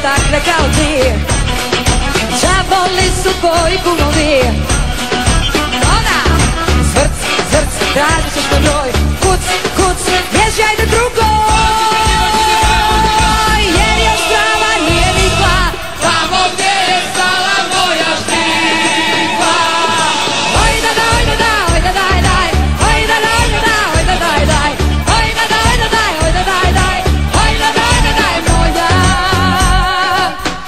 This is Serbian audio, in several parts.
takve kao ti. Đavoli su tvoji kumovi. Ona! Zvrc, zvrc, traži ćeš na broj. Kuc, kuc, bježaj do drugoj. Jer još trava nije nikla tamo gdje je stala moja štikla. Oj da daj, da daj, oj da daj, daj. Oj da daj, da daj, oj da daj, daj. Oj da daj, da daj, oj da daj, daj. Oj da daj, da daj,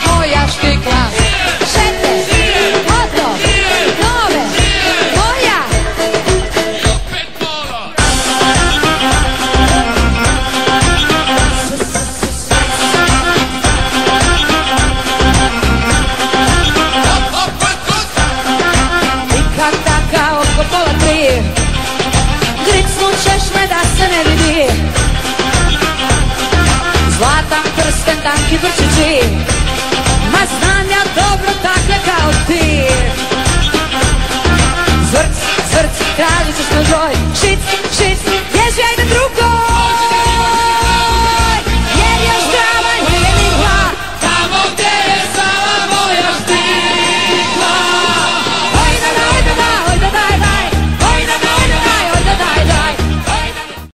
moja štikla. Šete, oto, nove, moja. Tika taka oko pola tri, gricnut ćeš me da se ne vidi. Zlatan prsten, tanki vrčići, ma znam ja dobro takve kao ti. Zvrc, zvrc, traži ćeš na broj. Šic, šic, bježi, ajde.